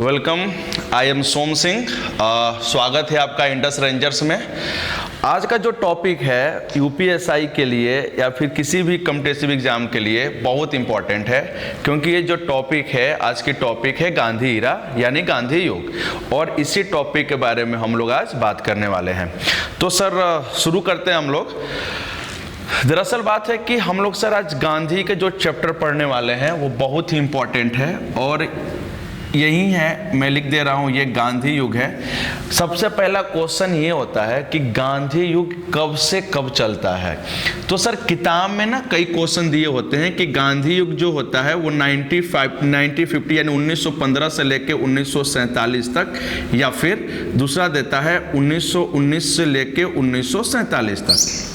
Welcome, I am सोम सिंह। स्वागत है आपका इंडस रेंजर्स में। आज का जो टॉपिक है यूपीएसआई के लिए या फिर किसी भी कॉम्पिटिटिव एग्जाम के लिए बहुत इंपॉर्टेंट है, क्योंकि ये जो टॉपिक है आज की टॉपिक है गांधी इरा यानी गांधी युग, और इसी टॉपिक के बारे में हम लोग आज बात करने वाले हैं। तो सर शुरू करते हैं हम लोग। दरअसल बात है कि हम लोग सर आज गांधी के जो चैप्टर पढ़ने वाले हैं वो बहुत ही इंपॉर्टेंट है, और यही है, मैं लिख दे रहा हूँ, ये गांधी युग है। सबसे पहला क्वेश्चन ये होता है कि गांधी युग कब से कब चलता है। तो सर किताब में ना कई क्वेश्चन दिए होते हैं कि गांधी युग जो होता है वो 1950 यानी 1915 से लेके 1947 तक, या फिर दूसरा देता है 1919 से लेके 1947 तक।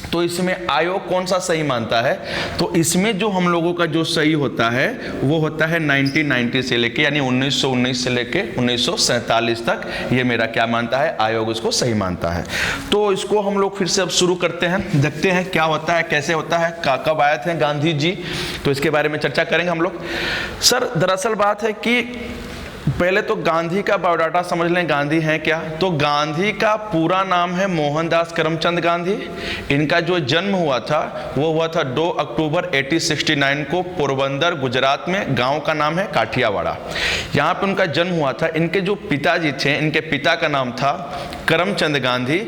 तो इसमें आयोग कौन सा सही मानता है? तो इसमें जो हम लोगों का जो सही होता है वो होता है 1990 से लेके यानी 1919 से लेके 1947 तक। ये मेरा क्या मानता है, आयोग इसको सही मानता है। तो इसको हम लोग फिर से अब शुरू करते हैं, देखते हैं क्या होता है, कैसे होता है, कब आए थे गांधी जी, तो इसके बारे में चर्चा करेंगे हम लोग। सर दरअसल बात है कि पहले तो गांधी का बायोडाटा समझ लें, गांधी हैं क्या। तो गांधी का पूरा नाम है मोहनदास करमचंद गांधी। इनका जो जन्म हुआ था वो हुआ था 2 अक्टूबर 1869 को पोरबंदर गुजरात में। गांव का नाम है काठियावाड़ा, यहाँ पे उनका जन्म हुआ था। इनके जो पिताजी थे, इनके पिता का नाम था करमचंद गांधी,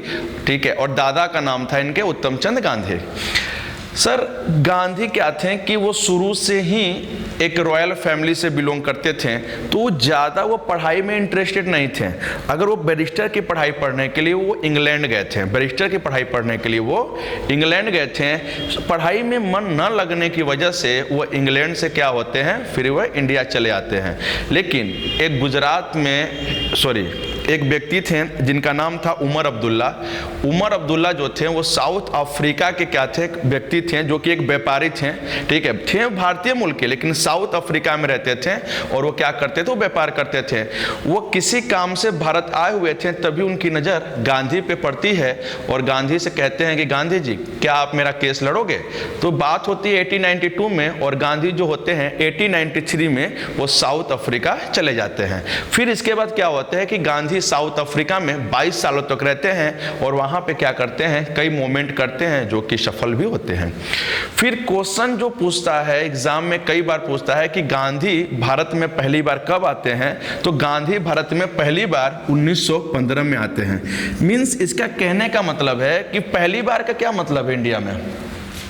ठीक है, और दादा का नाम था इनके उत्तमचंद गांधी। सर गांधी क्या थे कि वो शुरू से ही एक रॉयल फैमिली से बिलोंग करते थे, तो ज़्यादा वो पढ़ाई में इंटरेस्टेड नहीं थे। अगर वो बैरिस्टर की पढ़ाई पढ़ने के लिए वो इंग्लैंड गए थे, बैरिस्टर की पढ़ाई पढ़ने के लिए वो इंग्लैंड गए थे। पढ़ाई में मन न लगने की वजह से वो इंग्लैंड से क्या होते हैं, फिर वह इंडिया चले आते हैं। लेकिन एक गुजरात में एक व्यक्ति थे जिनका नाम था उमर अब्दुल्ला। उमर अब्दुल्ला जो थे वो साउथ अफ्रीका के क्या थे, व्यक्ति थे, जो कि एक व्यापारी थे, ठीक है, थे भारतीय मूल के, लेकिन साउथ अफ्रीका में रहते थे। और वो क्या करते थे, वो व्यापार करते थे। वो किसी काम से भारत आए हुए थे, तभी उनकी नज़र गांधी पे पड़ती है, और गांधी से कहते हैं कि गांधी जी क्या आप मेरा केस लड़ोगे। तो बात होती है 1892 में, और गांधी जो होते हैं 1893 में वो साउथ अफ्रीका चले जाते हैं। फिर इसके बाद क्या होता है कि गांधी साउथ अफ्रीका में 22 सालों तक रहते हैं, और वहां पे क्या करते हैं, कई मूवमेंट करते हैं जो कि सफल भी होते हैं। फिर क्वेश्चन जो पूछता है एग्जाम में, कई बार पूछता है कि गांधी भारत में पहली बार कब आते हैं। तो गांधी भारत में पहली बार 1915 में आते हैं। मींस इसका कहने का मतलब है कि पहली बार का क्या मतलब है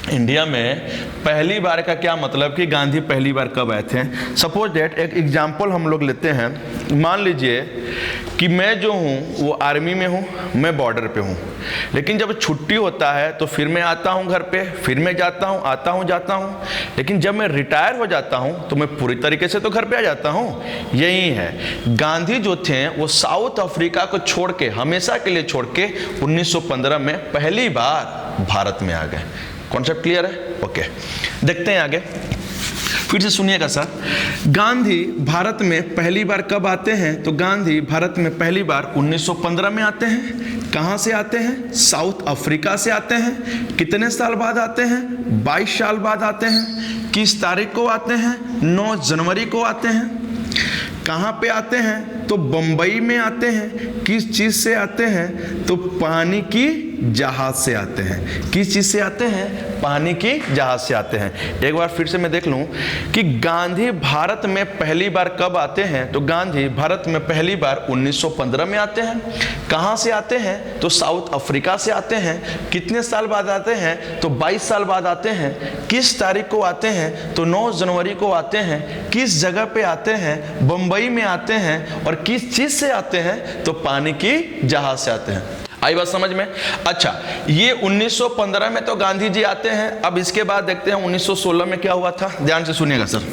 इंडिया में पहली बार का क्या मतलब कि गांधी पहली बार कब आए थे। सपोज दैट एक एग्जांपल हम लोग लेते हैं। मान लीजिए कि मैं जो हूँ वो आर्मी में हूँ, मैं बॉर्डर पे हूँ, लेकिन जब छुट्टी होता है तो फिर मैं आता हूँ घर पे, फिर मैं जाता हूँ, आता हूँ, जाता हूँ। लेकिन जब मैं रिटायर हो जाता हूँ तो मैं पूरी तरीके से तो घर पे आ जाता हूँ। यही है, गांधी जो थे वो साउथ अफ्रीका को छोड़ के, हमेशा के लिए छोड़ के 1915 में पहली बार भारत में आ गए। कॉन्सेप्ट क्लियर है? ओके, देखते हैं आगे। फिर से सुनिएगा सर। गांधी भारत में पहली बार कब आते हैं? तो गांधी भारत में पहली बार 1915 में आते हैं। कहाँ से आते हैं? साउथ अफ्रीका से आते हैं। कितने साल बाद आते हैं? 22 साल बाद आते हैं। किस तारीख को आते हैं? 9 जनवरी को आते हैं। कहाँ पे आते हैं? तो बम्बई में आते हैं। किस चीज़ से आते हैं? तो पानी की जहाज से आते हैं। किस चीज़ से आते हैं? पानी की जहाज से आते हैं। एक बार फिर से मैं देख लूँ कि गांधी भारत में पहली बार कब आते हैं। तो गांधी भारत में पहली बार 1915 में आते हैं। कहाँ से आते हैं? तो साउथ अफ्रीका से आते हैं। कितने साल बाद आते हैं? तो 22 साल बाद आते हैं। किस तारीख को आते हैं? तो 9 जनवरी को आते हैं। किस जगह पे आते हैं? बम्बई में आते हैं। और किस चीज़ से आते हैं? तो पानी की जहाज से आते हैं। आई बात समझ में? अच्छा, ये 1915 में तो गांधी जी आते हैं। अब इसके बाद देखते हैं 1916 में क्या हुआ था। ध्यान से सुनिएगा सर।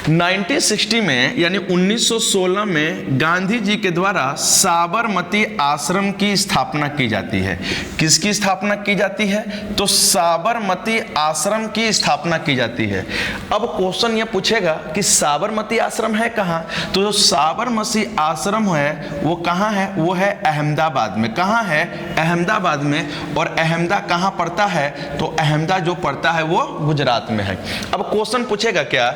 1960 में यानी 1916 में गांधी जी के द्वारा साबरमती आश्रम की स्थापना की जाती है। किसकी स्थापना की जाती है? तो साबरमती आश्रम की स्थापना की जाती है। अब क्वेश्चन ये पूछेगा कि साबरमती आश्रम है कहाँ? तो जो साबरमती आश्रम है वो कहाँ है? वो है अहमदाबाद में। कहाँ है? अहमदाबाद में। और अहमदा कहाँ पड़ता है? तो अहमदा जो पड़ता है वो गुजरात में है। अब क्वेश्चन पूछेगा क्या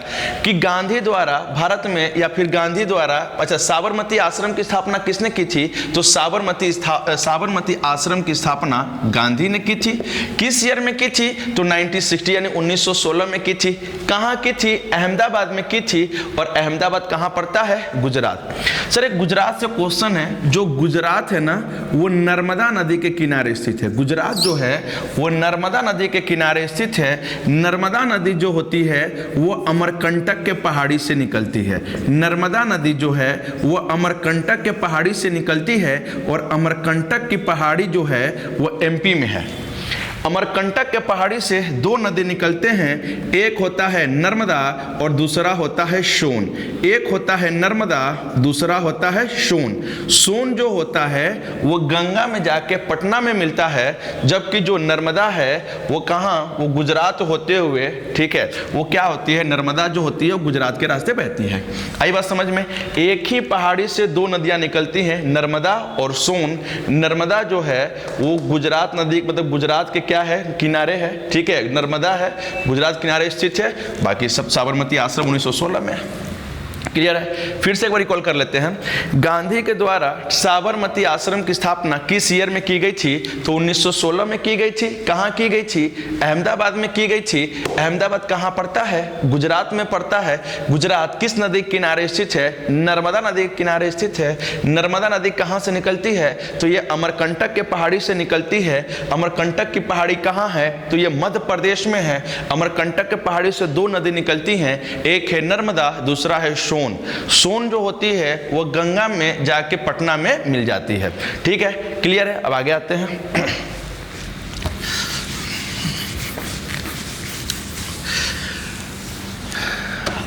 कि गांधी द्वारा भारत में या फिर गांधी द्वारा अच्छा साबरमती आश्रम की स्थापना किसने की थी? तो साबरमती आश्रम की स्थापना गांधी ने की थी। किस ईयर में की थी? तो 1960 यानी 1916 में की थी। कहाँ की थी? अहमदाबाद में की थी। और अहमदाबाद कहाँ पड़ता है? गुजरात। सर एक गुजरात से क्वेश्चन है, जो गुजरात है ना वो नर्मदा नदी के किनारे स्थित है। गुजरात जो है वो नर्मदा नदी के किनारे स्थित है। नर्मदा नदी जो होती है वो अमरकंटक के पहाड़ी से निकलती है। नर्मदा नदी जो है वो अमरकंटक के पहाड़ी से निकलती है और अमरकंटक की पहाड़ी जो है वो एमपी में है। अमरकंटक के पहाड़ी से दो नदी निकलते हैं, एक होता है नर्मदा और दूसरा होता है सोन। एक होता है नर्मदा, दूसरा होता है सोन। सोन जो होता है वो गंगा में जाके पटना में मिलता है, जबकि जो नर्मदा है वो कहाँ? वो गुजरात होते हुए, ठीक है, वो क्या होती है? नर्मदा जो होती है वो गुजरात के रास्ते बहती है। आई बात समझ में? एक ही पहाड़ी से दो नदियाँ निकलती हैं, नर्मदा और सोन। नर्मदा जो है वो गुजरात नदी मतलब गुजरात के क्या है? किनारे है, ठीक है, नर्मदा है, गुजरात किनारे स्थित है। बाकी सब साबरमती आश्रम 1916 में है। क्लियर है? फिर से एक बार रिकॉल कर लेते हैं। गांधी के द्वारा साबरमती आश्रम की स्थापना किस ईयर में की गई थी? तो 1916 में की गई थी। कहाँ की गई थी? अहमदाबाद में की गई थी। अहमदाबाद कहाँ पड़ता है? गुजरात में पड़ता है। गुजरात किस नदी के किनारे स्थित है? नर्मदा नदी के किनारे स्थित है। नर्मदा नदी कहाँ से निकलती है? तो ये अमरकंटक के पहाड़ी से निकलती है। अमरकंटक की पहाड़ी कहाँ है? तो ये मध्य प्रदेश में है। अमरकंटक के पहाड़ी से दो नदी निकलती हैं, एक है नर्मदा, दूसरा है सोन। सोन जो होती है वो गंगा में जाके पटना में मिल जाती है। ठीक है, क्लियर है? अब आगे आते हैं।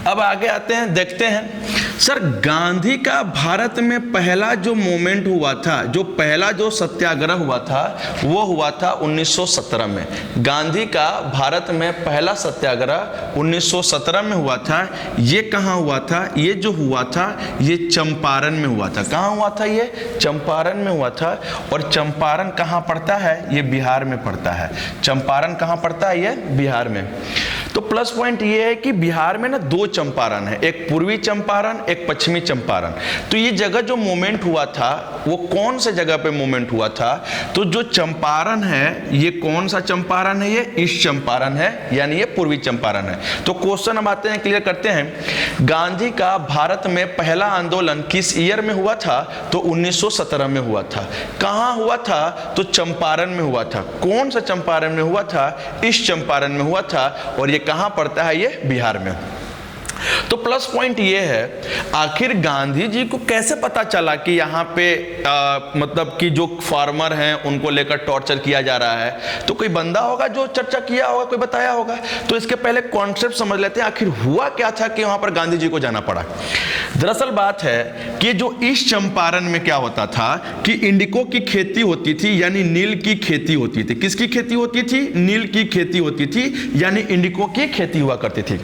अब आगे आते हैं, देखते हैं सर गांधी का भारत में पहला जो मूवमेंट हुआ था, जो पहला जो सत्याग्रह हुआ था वो हुआ था 1917 में। गांधी का भारत में पहला सत्याग्रह 1917 में हुआ था। ये कहाँ हुआ था? ये जो हुआ था ये चंपारण में हुआ था। कहाँ हुआ था? ये चंपारण में हुआ था। और चंपारण कहाँ पड़ता है? ये बिहार में पड़ता है। चंपारण कहाँ पड़ता है? ये बिहार में। तो प्लस पॉइंट ये है कि बिहार में ना दो चंपारण है, एक पूर्वी चंपारण, एक पश्चिमी चंपारण। तो ये जगह जो मूवमेंट हुआ था वो कौन से जगह पे मूवमेंट हुआ था? तो जो चंपारण है ये कौन सा चंपारण है? ये ईस्ट चंपारण है, यानी ये पूर्वी चंपारण है। तो क्वेश्चन हम आते हैं, क्लियर करते हैं। गांधी का भारत में पहला आंदोलन किस ईयर में हुआ था? तो 1917 में हुआ था। कहाँ हुआ था? तो चंपारण में हुआ था। कौन सा चंपारण में हुआ था? ईस्ट चंपारण में हुआ था। और ये कहाँ पड़ता है? ये बिहार में। तो प्लस पॉइंट ये है, आखिर गांधी जी को कैसे पता चला कि यहाँ पे मतलब कि जो फार्मर हैं उनको लेकर टॉर्चर किया जा रहा है? तो कोई बंदा होगा जो चर्चा किया होगा, कोई बताया होगा। तो इसके पहले कॉन्सेप्ट समझ लेते हैं, आखिर हुआ क्या था कि वहां पर गांधी जी को जाना पड़ा। दरअसल बात है कि जो ईस्ट चंपारण में क्या होता था कि इंडिको की खेती होती थी, यानी नील की खेती होती थी। किसकी खेती होती थी? नील की खेती होती थी, यानी इंडिको की खेती हुआ करती थी।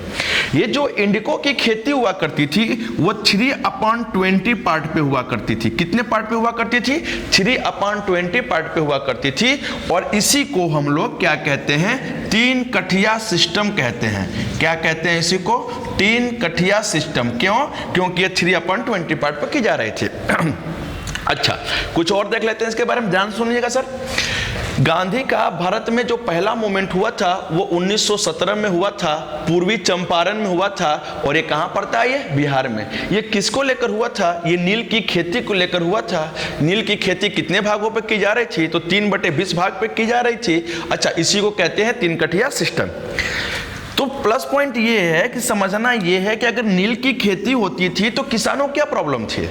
ये जो इंडिको की खेती हुआ करती थी वो 3/20 पार्ट पे हुआ करती थी। कितने पार्ट पे हुआ करती थी? 3/20 पार्ट पे हुआ करती थी। और इसी को हम लोग क्या कहते हैं? तीन कठिया सिस्टम कहते हैं। क्या कहते हैं इसी को? तीन कठिया सिस्टम। क्यों? क्योंकि ये 3/20 पार्ट पे की जा रही थी। अच्छा, कुछ और देख लेते हैं इसके बारे में, ध्यान सुनिएगा सर। गांधी का भारत में जो पहला मूवमेंट हुआ था वो 1917 में हुआ था, पूर्वी चंपारण में हुआ था। और ये कहाँ पड़ता है? ये बिहार में। ये किसको लेकर हुआ था? ये नील की खेती को लेकर हुआ था। नील की खेती कितने भागों पे की जा रही थी? तो 3/20 भाग पे की जा रही थी। अच्छा, इसी को कहते हैं तीन कठिया सिस्टम। तो प्लस पॉइंट ये है कि समझना ये है कि अगर नील की खेती होती थी तो किसानों क्या प्रॉब्लम थी?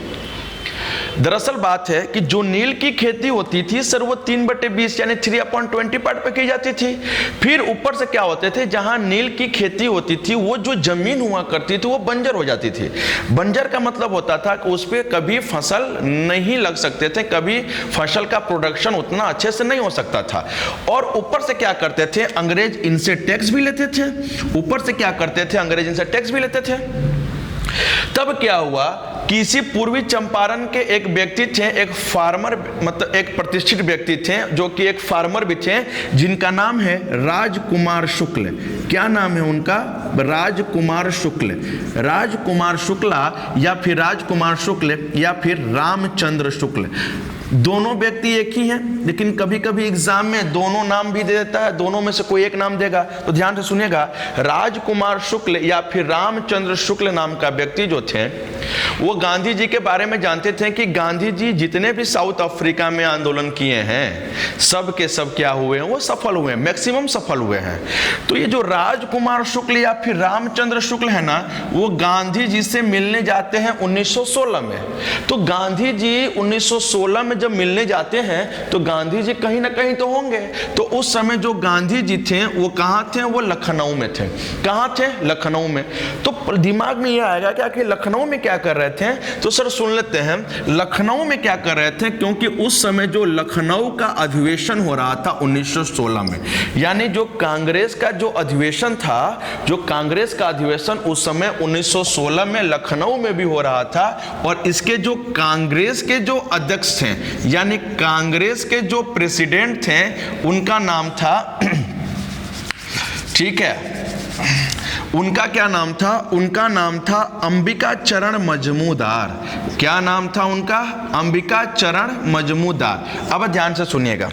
दरअसल बात है कि जो नील की खेती होती थी सर वो 3/20 यानी 3/20 पार्ट पे की जाती थी। फिर ऊपर से क्या होते थे, जहां नील की खेती होती थी वो जो जमीन हुआ करती थी वो बंजर हो जाती थी। बंजर का मतलब होता था कि उस पर कभी फसल नहीं लग सकते थे, कभी फसल का प्रोडक्शन उतना अच्छे से नहीं हो सकता था। और ऊपर से क्या करते थे, अंग्रेज इनसे टैक्स भी लेते थे। ऊपर से क्या करते थे, अंग्रेज इनसे टैक्स भी लेते थे। तब क्या हुआ कि इसी पूर्वी चंपारण के एक व्यक्ति थे, एक फार्मर, मतलब एक प्रतिष्ठित व्यक्ति थे जो कि एक फार्मर भी थे, जिनका नाम है राजकुमार शुक्ल। क्या नाम है उनका? राजकुमार शुक्ल, राजकुमार शुक्ला या फिर राजकुमार शुक्ल या फिर रामचंद्र शुक्ल, दोनों व्यक्ति एक ही हैं, लेकिन कभी कभी एग्जाम में दोनों नाम भी दे देता है, दोनों में से कोई एक नाम देगा। तो ध्यान से सुनिएगा, राजकुमार शुक्ल या फिर रामचंद्र शुक्ल नाम का व्यक्ति जो थे वो गांधी जी के बारे में जानते थे कि गांधी जी जितने भी साउथ अफ्रीका में आंदोलन किए हैं सब के सब क्या हुए हैं, वो सफल हुए हैं, मैक्सिमम सफल हुए हैं। तो ये जो राजकुमार शुक्ल या फिर रामचंद्र शुक्ल है ना, वो गांधी जी से मिलने जाते हैं 1916 में। तो गांधी जी 1916 में जब मिलने जाते हैं तो गांधी जी कहीं ना कहीं तो होंगे। तो उस समय जो गांधी जी थे वो कहाँ थे, वो लखनऊ में थे। कहाँ थे, लखनऊ में। तो दिमाग में ये आएगा कि आखिर लखनऊ में क्या कर रहे थे, तो सर सुन लेते हैं लखनऊ में क्या कर रहे थे। क्योंकि उस समय जो लखनऊ का अधिवेशन हो रहा था 1916 में, यानी जो कांग्रेस का जो अधिवेशन था, जो कांग्रेस का अधिवेशन उस समय 1916 में लखनऊ में भी हो रहा था। और इसके जो कांग्रेस के जो अध्यक्ष थे, यानी कांग्रेस के जो प्रेसिडेंट थे, उनका नाम था ठीक है, उनका क्या नाम था, उनका नाम था अंबिका चरण मजमूदार। क्या नाम था उनका, अंबिका चरण मजमूदार। अब ध्यान से सुनिएगा,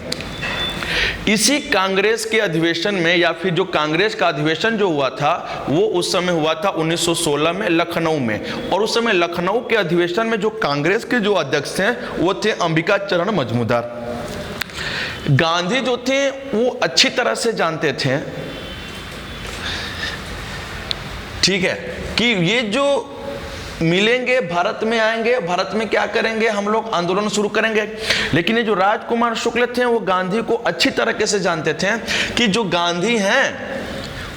इसी कांग्रेस के अधिवेशन में या फिर जो कांग्रेस का अधिवेशन जो हुआ था वो उस समय हुआ था 1916 में लखनऊ में। और उस समय लखनऊ के अधिवेशन में जो कांग्रेस के जो अध्यक्ष थे वो थे अंबिका चरण मजमूदार। गांधी जो थे वो अच्छी तरह से जानते थे, ठीक है, कि ये जो मिलेंगे, भारत में आएंगे, भारत में क्या करेंगे, हम लोग आंदोलन शुरू करेंगे। लेकिन ये जो राजकुमार शुक्ल थे वो गांधी को अच्छी तरीके से जानते थे कि जो गांधी हैं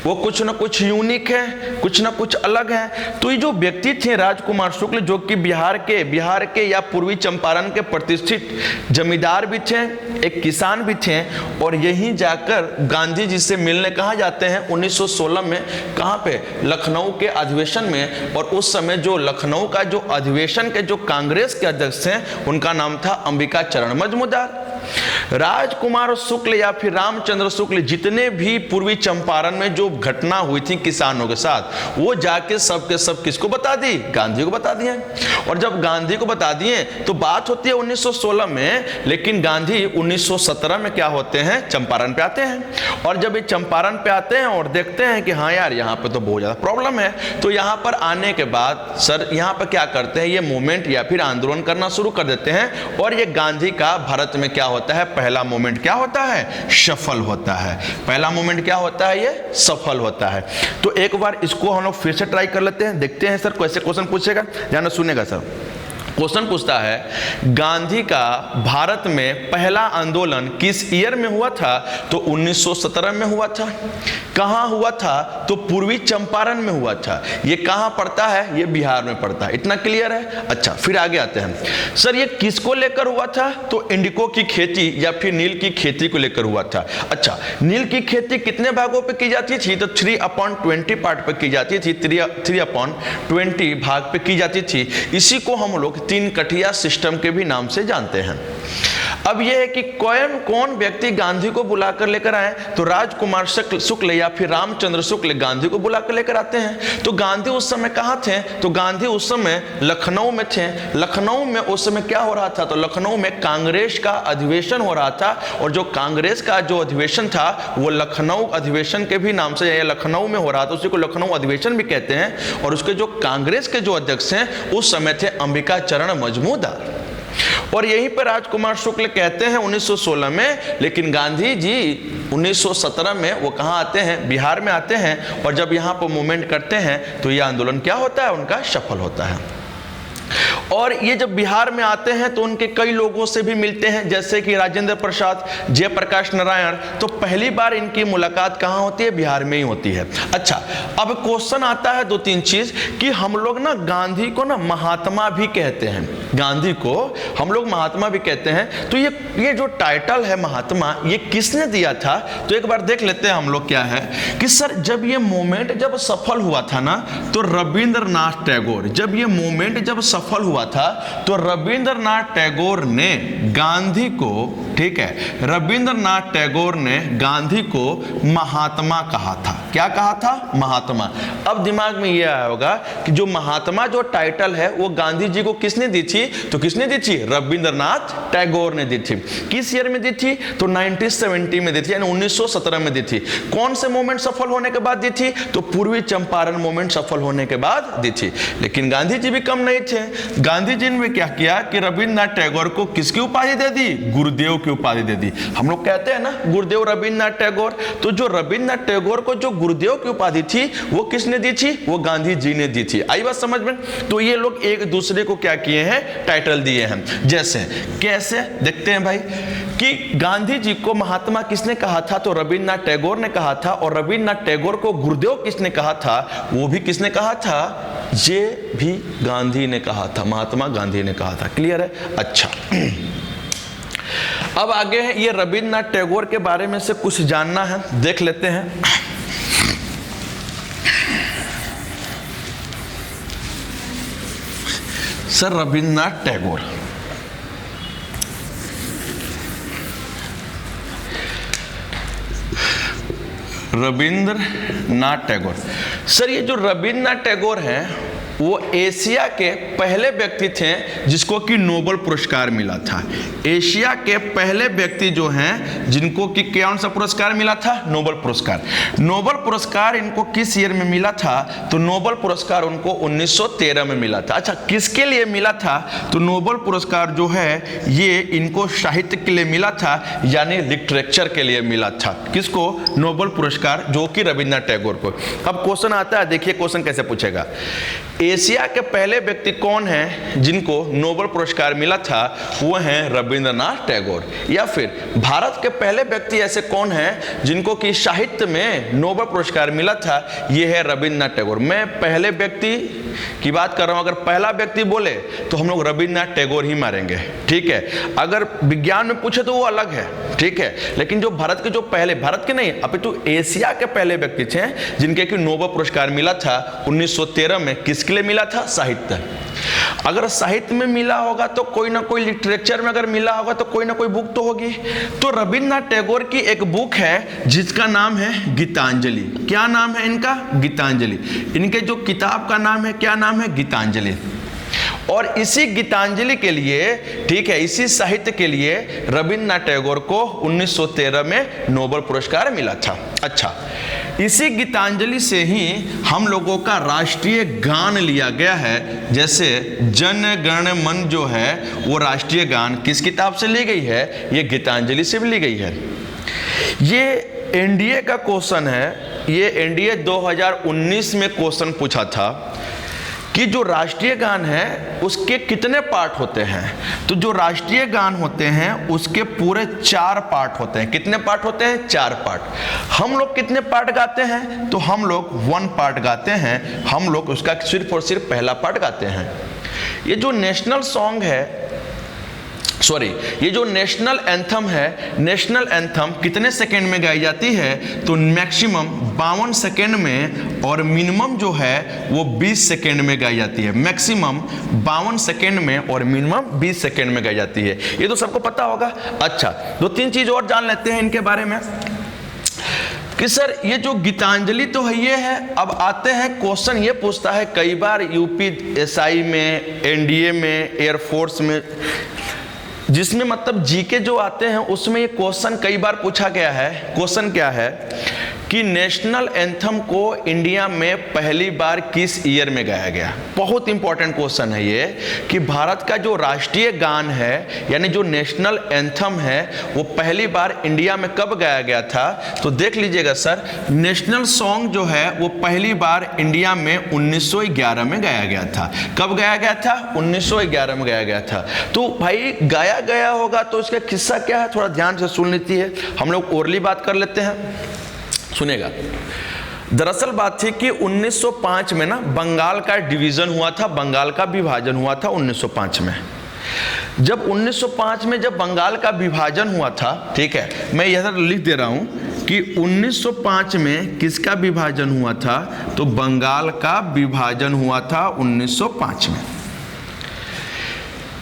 वो कुछ ना कुछ यूनिक है, कुछ ना कुछ अलग है। तो ये जो व्यक्ति थे राजकुमार शुक्ल, जो कि बिहार के या पूर्वी चंपारण के प्रतिष्ठित जमींदार भी थे, एक किसान भी थे, और यहीं जाकर गांधी जी से मिलने कहाँ जाते हैं 1916 में, कहाँ पे, लखनऊ के अधिवेशन में। और उस समय जो लखनऊ का जो अधिवेशन के जो कांग्रेस के अध्यक्ष थे उनका नाम था अंबिका चरण मजमूदार। राजकुमार शुक्ल या फिर रामचंद्र शुक्ल जितने भी पूर्वी चंपारण में जो घटना हुई थी किसानों के साथ, वो जाके सब के सब किसको बता दी, गांधी को बता दिए। और जब गांधी को बता दिए तो बात होती है 1916 में, लेकिन गांधी 1917 में क्या होते हैं, चंपारण पे आते हैं। और जब ये चंपारण पे आते हैं और देखते हैं कि हाँ यार यहाँ पे तो बहुत ज्यादा प्रॉब्लम है, तो यहाँ पर आने के बाद सर यहाँ पर क्या करते हैं, ये मूवमेंट या फिर आंदोलन करना शुरू कर देते हैं। और ये गांधी का भारत में क्या होता है, पहला मूवमेंट क्या होता है, सफल होता है। पहला मूवमेंट क्या होता है, ये सफल होता है। तो एक बार इसको हम लोग फिर से ट्राई कर लेते हैं, देखते हैं सर कैसे क्वेश्चन पूछेगा, ध्यान से सुनेगा सर। क्वेश्चन पूछता है गांधी का भारत में पहला आंदोलन किस ईयर में हुआ था, तो 1917 में हुआ था। कहां हुआ था, तो पूर्वी चंपारण में हुआ था। ये कहां पड़ता है, ये बिहार में पड़ता है। इतना क्लियर है। अच्छा, फिर आगे आते हैं। सर ये किसको लेकर हुआ था, तो इंडिको की खेती या फिर नील की खेती को लेकर हुआ था। अच्छा, नील की खेती कितने भागों पे की जाती थी, तो 3/20 पार्ट पे की जाती थी, 3/20 भाग पे की जाती थी। इसी को हम लोग तीन कठिया सिस्टम के भी नाम से जानते हैं। अब यह है कि कौन व्यक्ति गांधी को बुलाकर लेकर आए, तो राजकुमार शुक्ल या फिर रामचंद्र शुक्ल गांधी को बुलाकर लेकर आते हैं। तो गांधी उस समय कहां थे, तो गांधी उस समय लखनऊ में थे। लखनऊ में उस समय क्या हो रहा था, तो लखनऊ में कांग्रेस का अधिवेशन हो रहा था। और जो कांग्रेस का जो अधिवेशन था वो लखनऊ अधिवेशन के भी नाम से, लखनऊ में हो रहा था, उसी को लखनऊ अधिवेशन भी कहते हैं। और उसके जो कांग्रेस के जो अध्यक्ष हैं उस समय थे अंबिका चरण मजमूदार। और यहीं पर राजकुमार शुक्ल कहते हैं 1916 में, लेकिन गांधी जी 1917 में वो कहां आते हैं, बिहार में आते हैं। और जब यहां पर मूवमेंट करते हैं तो यह आंदोलन क्या होता है, उनका सफल होता है। और ये जब बिहार में आते हैं तो उनके कई लोगों से भी मिलते हैं, जैसे कि राजेंद्र प्रसाद, जयप्रकाश नारायण। तो पहली बार इनकी मुलाकात कहाँ होती है, बिहार में ही होती है। अच्छा, अब क्वेश्चन आता है 2-3 चीज कि हम लोग ना गांधी को ना महात्मा भी कहते हैं, गांधी को हम लोग महात्मा भी कहते हैं। तो ये जो टाइटल है महात्मा, ये किसने दिया था, तो एक बार देख लेते हैं हम लोग क्या है कि सर जब ये मूवमेंट जब सफल हुआ था ना, तो रविंद्रनाथ टैगोर, जब ये मूवमेंट जब सफल हुआ था तो रविंद्रनाथ टैगोर ने गांधी को ठीक है, रविंद्रनाथ टैगोर ने गांधी को महात्मा कहा था। क्या कहा था? महात्मा। अब दिमाग में यह आया होगा कि जो महात्मा जो टाइटल है वो गांधी जी को किसने दी थी? तो किसने दी थी? रविंद्रनाथ टैगोर ने दी थी। किस ईयर में दी थी? तो 1970 में दी थी, यानी 1917 में दी थी। कौन से मूवमेंट सफल होने के बाद दी थी? तो पूर्वी चंपारण मूवमेंट सफल होने के बाद दी थी। लेकिन गांधी जी भी कम नहीं थे। गांधी जी ने क्या किया कि रविंद्रनाथ टैगोर को किसकी उपाधि दे दी? गुरुदेव की उपाधि दे दी। हम लोग कहते हैं ना गुरुदेव रविंद्रनाथ टैगोर, तो जो रविंद्रनाथ टैगोर को जो गुरुदेव की उपाधि थी वो किसने दी थी? वो गांधी जी ने दी थी। आई बात समझ में? तो ये लोग एक दूसरे को क्या किए हैं? टाइटल दिए हैं। जैसे कैसे देखते हैं भाई कि गांधी जी को महात्मा किसने कहा था? तो रविंद्रनाथ टैगोर ने कहा था। और रविंद्रनाथ टैगोर को गुरुदेव किसने कहा था? वो भी किसने कहा था? ये भी गांधी ने कहा था, महात्मा गांधी ने कहा था। क्लियर है? अच्छा, अब आगे है ये रविंद्रनाथ टैगोर के बारे में से कुछ जानना है, देख लेते हैं। सर रविंद्रनाथ टैगोर, रविंद्रनाथ टैगोर, सर ये जो रविंद्रनाथ टैगोर हैं वो एशिया के पहले व्यक्ति थे जिसको कि नोबेल पुरस्कार मिला था। एशिया के पहले व्यक्ति जो हैं जिनको कि कौन सा पुरस्कार मिला था? नोबेल पुरस्कार। नोबेल पुरस्कार इनको किस ईयर में मिला था? तो नोबेल पुरस्कार उनको 1913 में मिला था। अच्छा, किसके लिए मिला था? तो नोबेल पुरस्कार जो है ये इनको साहित्य के लिए मिला था, यानी लिटरेचर के लिए मिला था। किसको? नोबेल पुरस्कार, जो कि रविंद्रनाथ टैगोर को। अब क्वेश्चन आता है, देखिए क्वेश्चन कैसे पूछेगा। एशिया के पहले व्यक्ति कौन हैं जिनको नोबेल पुरस्कार मिला था? वो हैं रविंद्रनाथ टैगोर। या फिर भारत के पहले व्यक्ति ऐसे कौन हैं जिनको कि साहित्य में नोबेल पुरस्कार मिला था? ये है रविंद्रनाथ टैगोर। मैं पहले व्यक्ति की बात कर रहा हूं। अगर पहला व्यक्ति बोले तो हम लोग रविंद्रनाथ टैगोर ही मारेंगे, ठीक है। अगर विज्ञान में पूछे तो वो अलग है, ठीक है। लेकिन जो भारत के जो पहले, भारत के नहीं अपितु एशिया के पहले व्यक्ति थे जिनके कि नोबेल पुरस्कार मिला था 1913 में, किसके लिए मिला था? साहित्य। अगर साहित्य में मिला होगा तो कोई ना कोई, लिटरेचर में अगर मिला होगा तो कोई ना कोई बुक तो होगी। तो रविंद्रनाथ टैगोर की एक बुक है जिसका नाम है गीतांजलि। क्या नाम है इनका? गीतांजलि। इनके जो किताब का नाम है, क्या नाम है? गीतांजलि। और इसी गीतांजलि के लिए, ठीक है, इसी साहित्य के लिए रविंद्रनाथ टैगोर को 1913 में नोबेल पुरस्कार मिला था। अच्छा, इसी गीतांजलि से ही हम लोगों का राष्ट्रीय गान लिया गया है। जैसे जन गण मन जो है वो राष्ट्रीय गान किस किताब से ली गई है? ये गीतांजलि से भी ली गई है। ये एनडीए का क्वेश्चन है। ये एनडीए 2019 में क्वेश्चन पूछा था कि जो राष्ट्रीय गान है उसके कितने पार्ट होते हैं? तो जो राष्ट्रीय गान होते हैं उसके पूरे 4 पार्ट होते हैं। कितने पार्ट होते हैं? 4 पार्ट। हम लोग कितने पार्ट गाते हैं? तो हम लोग 1 पार्ट गाते हैं। हम लोग उसका सिर्फ और सिर्फ पहला पार्ट गाते हैं। ये जो नेशनल सॉन्ग है, सॉरी, ये जो नेशनल एंथम है, नेशनल एंथम कितने सेकेंड में गाई जाती है? तो मैक्सिमम 52 सेकेंड में, और मिनिमम जो है वो 20 सेकेंड में गाई जाती है। मैक्सिमम 52 सेकेंड में और मिनिमम 20 सेकेंड में गाई जाती है। ये तो सबको पता होगा। अच्छा, 2-3 चीज और जान लेते हैं इनके बारे में कि सर ये जो गीतांजलि तो है ये है। अब आते हैं, क्वेश्चन ये पूछता है कई बार यूपीएसआई में, एनडीए में, एयरफोर्स में, जिसमें मतलब जीके जो आते हैं उसमें ये क्वेश्चन कई बार पूछा गया है। क्वेश्चन क्या है कि नेशनल एंथम को इंडिया में पहली बार किस ईयर में गाया गया? बहुत इंपॉर्टेंट क्वेश्चन है ये कि भारत का जो राष्ट्रीय गान है यानी जो नेशनल एंथम है वो पहली बार इंडिया में कब गाया गया था? तो देख लीजिएगा सर, नेशनल सॉन्ग जो है वो पहली बार इंडिया में 1911 में गाया गया था। कब गाया गया था? 1911 में गाया गया था। तो भाई गाया गया होगा तो इसका किस्सा क्या है थोड़ा ध्यान से सुन लेती है। हम लोग ओरली बात कर लेते हैं, सुनेगा। दरअसल बात थी कि 1905 में ना बंगाल का डिवीजन हुआ था, बंगाल का विभाजन हुआ था 1905 में। जब 1905 में जब बंगाल का विभाजन हुआ था, ठीक है, मैं यह लिख दे रहा हूं कि 1905 में किसका विभाजन हुआ था? तो बंगाल का विभाजन हुआ था 1905 में।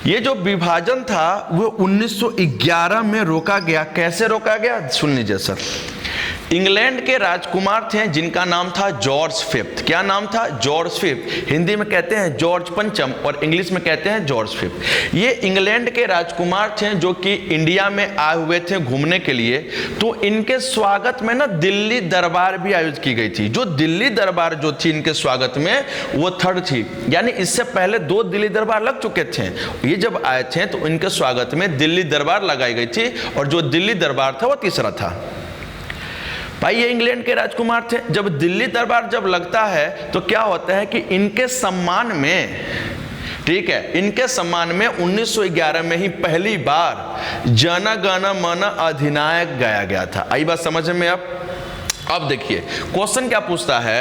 ये जो विभाजन था वो 1911 में रोका गया। कैसे रोका गया सुन लीजिए सर। इंग्लैंड के राजकुमार थे जिनका नाम था जॉर्ज फिफ्थ। क्या नाम था? George fifth. हिंदी में कहते हैं जॉर्ज पंचम और इंग्लिश में कहते हैं जॉर्ज फिफ्थ। ये इंग्लैंड के राजकुमार थे जो कि इंडिया में आए हुए थे घूमने के लिए। तो इनके स्वागत में ना दिल्ली दरबार भी आयोजित की गई थी। जो दिल्ली दरबार जो थी इनके स्वागत में वो थर्ड थी, यानी इससे पहले 2 दिल्ली दरबार लग चुके थे। ये जब आए थे तो इनके स्वागत में दिल्ली दरबार लगाई गई थी और जो दिल्ली दरबार था वो तीसरा था। भाई ये इंग्लैंड के राजकुमार थे। जब दिल्ली दरबार जब लगता है तो क्या होता है कि इनके सम्मान में, ठीक है, इनके सम्मान में 1911 में ही पहली बार जन गण मन अधिनायक गाया गया था। आई बात समझ में? अब देखिए क्वेश्चन क्या पूछता है।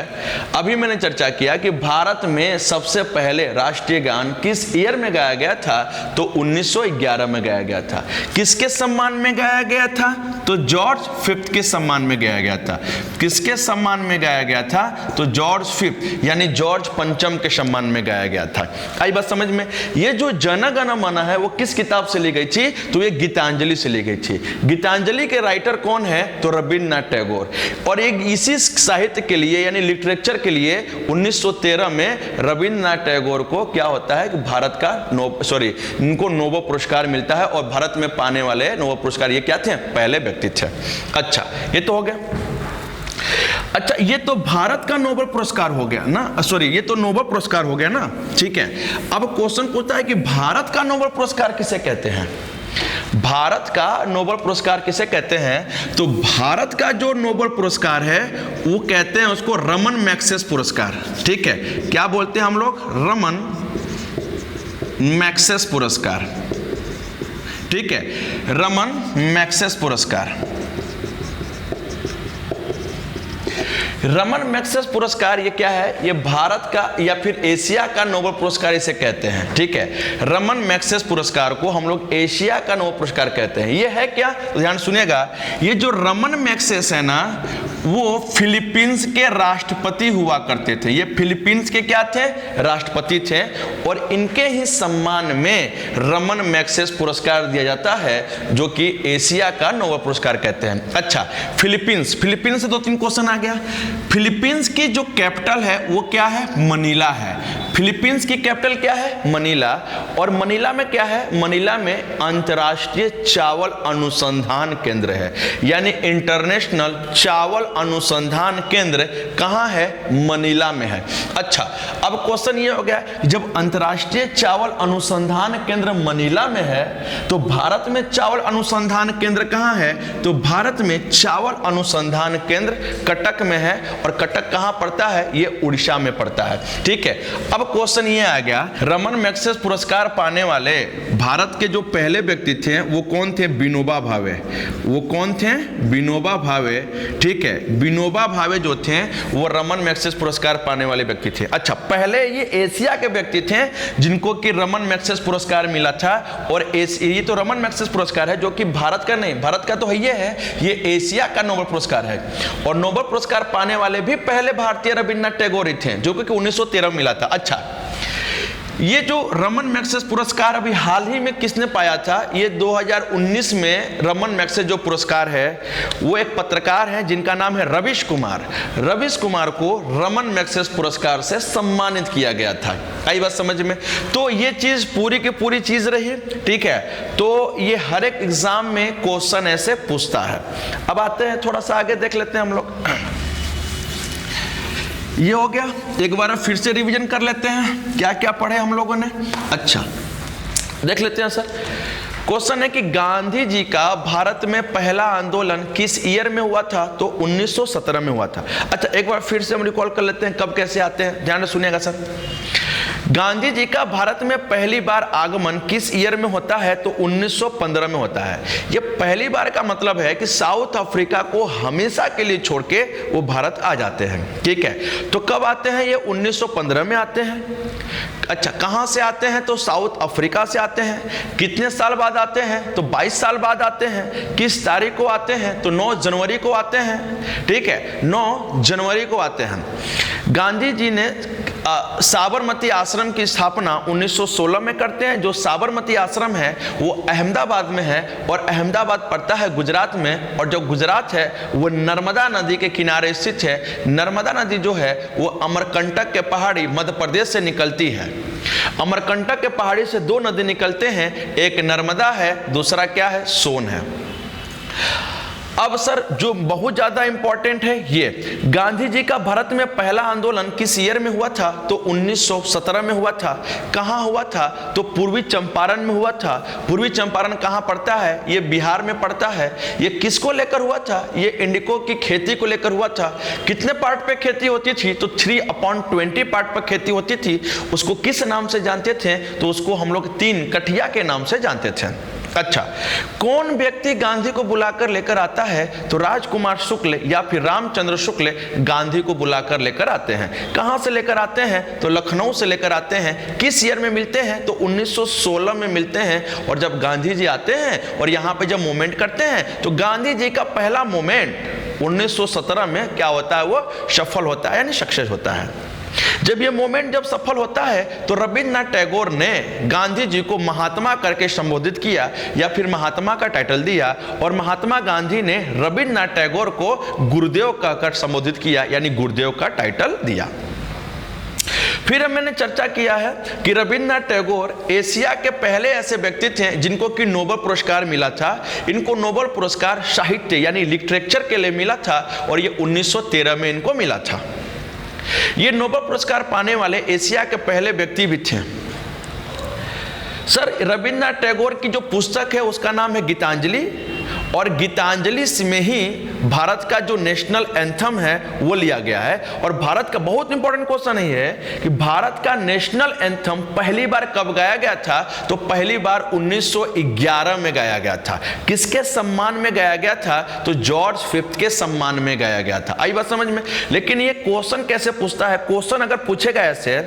अभी मैंने चर्चा किया कि भारत में सबसे पहले राष्ट्रीय गान किस ईयर में गाया गया था? तो 1911 में गाया गया था। किसके सम्मान में गाया गया था? तो जॉर्ज फिफ्थ के सम्मान में गाया गया था। किसके सम्मान में गाया गया था? तो जॉर्ज फिफ्थ यानी जॉर्ज पंचम के सम्मान में गाया गया था। आई बात समझ में? ये जो जन गण मन है वो किस किताब से ली गई थी? तो ये गीतांजलि से ली गई थी। गीतांजलि के राइटर कौन है? तो रविन्द्रनाथ टैगोर। और एक इसी साहित्य के लिए यानी लिटरेचर के लिए 1913 में रविन्द्रनाथ टैगोर को क्या होता है कि भारत का इनको नोबेल पुरस्कार मिलता है। और भारत में पाने वाले नोबेल पुरस्कार ये क्या थे? पहले व्यक्ति थे। अच्छा ये तो हो गया। अच्छा ये तो भारत का नोबेल पुरस्कार हो गया ना, ये तो नोबेल पुरस्कार हो गया ना, ठीक है। अब क्वेश्चन पूछता है कि भारत का नोबेल पुरस्कार किसे कहते हैं? भारत का नोबेल पुरस्कार किसे कहते हैं? तो भारत का जो नोबेल पुरस्कार है वो कहते हैं उसको रमन मैग्सेस पुरस्कार। ठीक है, क्या बोलते हैं हम लोग? रमन मैग्सेस पुरस्कार। ठीक है, रमन मैग्सेस पुरस्कार। रमन मैग्सेस पुरस्कार ये क्या है? ये भारत का या फिर एशिया का नोबेल पुरस्कार इसे कहते हैं। ठीक है, रमन मैग्सेस पुरस्कार को हम लोग एशिया का नोबेल पुरस्कार कहते हैं। ये है क्या? तो ध्यान सुनिएगा, ये जो रमन मैग्सेस है ना वो फिलीपींस के राष्ट्रपति हुआ करते थे। ये फिलीपींस के क्या थे? राष्ट्रपति थे। और इनके ही सम्मान में रमन मैग्सेस पुरस्कार दिया जाता है जो कि एशिया का नोबेल पुरस्कार कहते हैं। अच्छा फिलीपींस से 2-3 क्वेश्चन आ गया। फिलीपींस की जो कैपिटल है वो क्या है? मनीला है। फिलीपींस की कैपिटल क्या है? मनीला। और मनीला में क्या है? मनीला में अंतर्राष्ट्रीय चावल अनुसंधान केंद्र है, यानी इंटरनेशनल चावल अनुसंधान केंद्र कहाँ है? मनीला में है। अच्छा अब क्वेश्चन ये हो गया, जब अंतर्राष्ट्रीय चावल अनुसंधान केंद्र मनीला में है तो भारत में चावल अनुसंधान केंद्र कहाँ है? तो भारत में चावल अनुसंधान केंद्र कटक में है। और कटक कहाँ पड़ता है? ये उड़ीसा में पड़ता है। ठीक है, अब क्वेश्चन ये आ गया, रमन मैग्सेस पुरस्कार पाने वाले भारत के जो पहले व्यक्ति थे वो कौन थे? विनोबा भावे। वो कौन थे? विनोबा भावे। ठीक है, विनोबा भावे जो थे वो रमन मैग्सेस पुरस्कार पाने वाले व्यक्ति थे। अच्छा पहले ये एशिया के व्यक्ति थे जिनको कि रमन मैग्सेस पुरस्कार मिला था। और ये तो रमन मैग्सेस पुरस्कार है जो कि भारत का नहीं, भारत का तो ये है, ये एशिया का नोबेल पुरस्कार है। और नोबेल पुरस्कार पाने वाले भी पहले भारतीय रविन्द्रनाथ टैगोर ही थे जो कि 1913 में मिला था। अच्छा ये जो रमन मैग्सेस पुरस्कार अभी हाल ही में किसने पाया था? ये 2019 में रमन मैग्सेस जो पुरस्कार है वो एक पत्रकार हैं जिनका नाम है रवीश कुमार। रवीश कुमार को रमन मैग्सेस पुरस्कार से सम्मानित किया गया था। आई बात समझ में? तो ये चीज पूरी की पूरी चीज रही। ठीक है, तो ये हर एक एग्जाम में क्वेश्चन ऐसे पूछता है। अब आते हैं थोड़ा सा आगे देख लेते हैं हम लोग। ये हो गया, एक बार फिर से रिवीजन कर लेते हैं क्या क्या पढ़े हम लोगों ने। अच्छा देख लेते हैं सर। क्वेश्चन है कि गांधी जी का भारत में पहला आंदोलन किस ईयर में हुआ था? तो 1917 में हुआ था। अच्छा एक बार फिर से हम रिकॉल कर लेते हैं कब कैसे आते हैं, ध्यान से सुनिएगा सर। गांधी जी का भारत में पहली बार आगमन किस ईयर में होता है? तो 1915 में होता है। ये पहली बार का मतलब है कि साउथ अफ्रीका को हमेशा के लिए छोड़ के वो भारत आ जाते हैं। ठीक है, तो कब आते हैं? ये 1915 में आते हैं। अच्छा कहां से आते हैं? तो साउथ अफ्रीका से आते हैं। कितने साल बाद आते हैं? तो 22 साल बाद आते हैं। किस तारीख को आते हैं? तो 9 जनवरी को आते हैं। ठीक है, 9 जनवरी को आते हैं। गांधी जी ने साबरमती आश्रम की स्थापना 1916 में करते हैं। जो साबरमती आश्रम है वो अहमदाबाद में है और अहमदाबाद पड़ता है गुजरात में, और जो गुजरात है वो नर्मदा नदी के किनारे स्थित है। नर्मदा नदी जो है वो अमरकंटक के पहाड़ी मध्य प्रदेश से निकलती है। अमरकंटक के पहाड़ी से दो नदी निकलते हैं, एक नर्मदा है, दूसरा क्या है, सोन है। अब सर जो बहुत ज्यादा इंपॉर्टेंट है, ये गांधी जी का भारत में पहला आंदोलन किस ईयर में हुआ था? तो 1917 में हुआ था। कहां हुआ था? तो पूर्वी चंपारण में हुआ था। पूर्वी चंपारण कहां पड़ता है? ये बिहार में पड़ता है। ये किसको लेकर हुआ था? ये इंडिको की खेती को लेकर हुआ था। कितने पार्ट पे खेती होती थी? तो 3/20 पार्ट पर खेती होती थी। उसको किस नाम से जानते थे? तो उसको हम लोग 3 कठिया के नाम से जानते थे। अच्छा, कौन व्यक्ति गांधी को बुलाकर लेकर आता है? तो राजकुमार शुक्ल या फिर रामचंद्र शुक्ल गांधी को बुलाकर लेकर आते हैं। कहां से लेकर आते हैं? तो लखनऊ से लेकर आते हैं। किस ईयर में मिलते हैं? तो 1916 में मिलते हैं। और जब गांधी जी आते हैं और यहां पे जब मूवमेंट करते हैं तो गांधी जी का पहला मूवमेंट 1917 में क्या होता है? वो सफल होता है, यानी सक्सेस होता है। जब ये मूवमेंट जब सफल होता है तो रविन्द्रनाथ टैगोर ने गांधी जी को महात्मा करके संबोधित किया या फिर महात्मा का टाइटल दिया, और महात्मा गांधी ने रविन्द्रनाथ टैगोर को गुरुदेव कहकर संबोधित किया, यानी गुरुदेव का टाइटल दिया। फिर मैंने चर्चा किया है कि रविन्द्रनाथ टैगोर एशिया के पहले ऐसे व्यक्ति थे जिनको कि नोबेल पुरस्कार मिला था। इनको नोबेल पुरस्कार साहित्य यानी लिटरेचर के लिए मिला था और ये 1913 में इनको मिला था। ये नोबेल पुरस्कार पाने वाले एशिया के पहले व्यक्ति भी थे। सर रविन्द्रनाथ टैगोर की जो पुस्तक है उसका नाम है गीतांजलि, और गीतांजलि में ही भारत का जो नेशनल एंथम है वो लिया गया है। और भारत का बहुत इंपॉर्टेंट क्वेश्चन है कि भारत का नेशनल एंथम पहली बार कब गाया गया था? तो पहली बार 1911 में गाया गया था। किसके सम्मान में गाया गया था? तो जॉर्ज 5th के सम्मान में गाया गया था। आई बात समझ में? लेकिन ये क्वेश्चन कैसे पूछता है? क्वेश्चन अगर पूछेगा ऐसे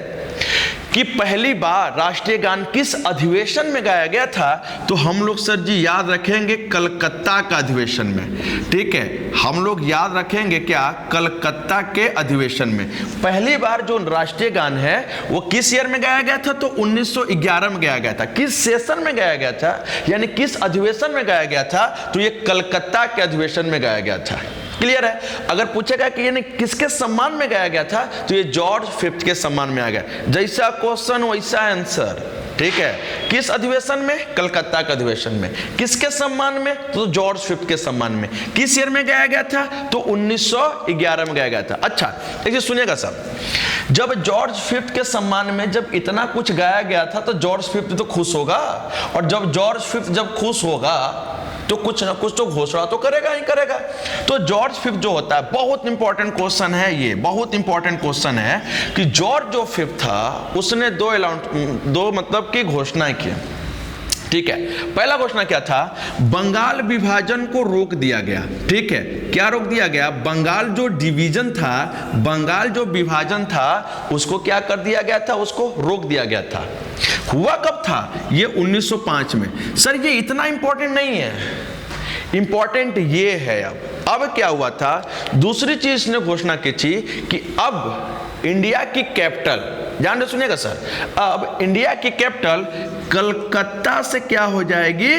कि पहली बार राष्ट्रीय गान किस अधिवेशन में गाया गया था, तो हम लोग सर जी याद रखेंगे कलकत्ता का अधिवेशन में। ठीक है, हम लोग याद रखेंगे क्या? कलकत्ता के अधिवेशन में पहली बार जो राष्ट्रीय गान है वो किस ईयर में गाया गया था? तो 1911 में गाया गया था। किस सेशन में गाया गया था, यानी किस अधिवेशन में गाया गया था? तो ये कलकत्ता के अधिवेशन में गाया गया था। क्लियर है? अगर पूछेगा कि यानी किसके सम्मान में गाया गया था, तो ये जॉर्ज 5th के सम्मान में आ गया। जैसा क्वेश्चन वैसा आंसर। ठीक है, किस अधिवेशन में? कलकत्ता के अधिवेशन में। किसके सम्मान में? तो जॉर्ज 5th के सम्मान में। किस ईयर में गाया गया था? तो 1911 में गाया गया था। अच्छा देखिए, सुनिएगा सब, जब जॉर्ज 5th के सम्मान में जब इतना कुछ गाया गया था तो जॉर्ज 5th तो खुश होगा, और जब जॉर्ज 5th जब खुश होगा तो कुछ ना कुछ तो घोषणा तो करेगा ही करेगा। तो जॉर्ज 5th जो होता है, बहुत इंपॉर्टेंट क्वेश्चन है ये, बहुत इंपॉर्टेंट क्वेश्चन है कि जॉर्ज जो 5th था उसने दो मतलब की घोषणाएं की। ठीक है, पहला घोषणा क्या था? बंगाल विभाजन को रोक दिया गया। ठीक है, क्या रोक दिया गया? बंगाल जो डिवीजन था, बंगाल जो विभाजन था उसको क्या कर दिया गया था? उसको रोक दिया गया था। हुआ कब था? ये 1905 में। सर ये इतना इंपॉर्टेंट नहीं है, इंपॉर्टेंट ये है। अब क्या हुआ था? दूसरी चीज ने घोषणा की थी कि अब इंडिया की कैपिटल, ध्यान से सुनिएगा सर, अब इंडिया की कैपिटल कलकत्ता से क्या हो जाएगी?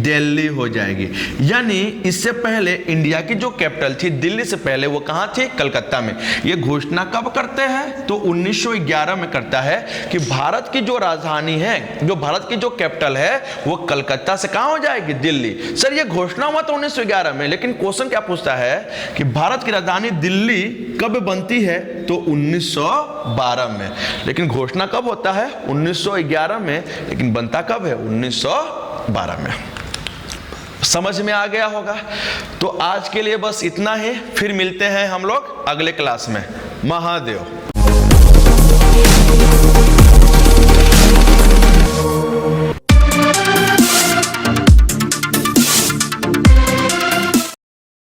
दिल्ली हो जाएगी। यानी इससे पहले इंडिया की जो कैपिटल थी दिल्ली से पहले वो कहां थी? कलकत्ता में। ये घोषणा कब करते हैं? तो 1911 में करता है कि भारत की जो राजधानी है, जो भारत की जो कैपिटल है वो कलकत्ता से कहां हो जाएगी? दिल्ली। सर ये घोषणा हुआ तो 1911 में, लेकिन क्वेश्चन क्या पूछता है कि भारत की राजधानी दिल्ली कब बनती है? तो 1912 में। लेकिन घोषणा कब होता है? 1911 में, लेकिन बनता कब है? 1912 में। समझ में आ गया होगा। तो आज के लिए बस इतना ही, फिर मिलते हैं हम लोग अगले क्लास में। महादेव।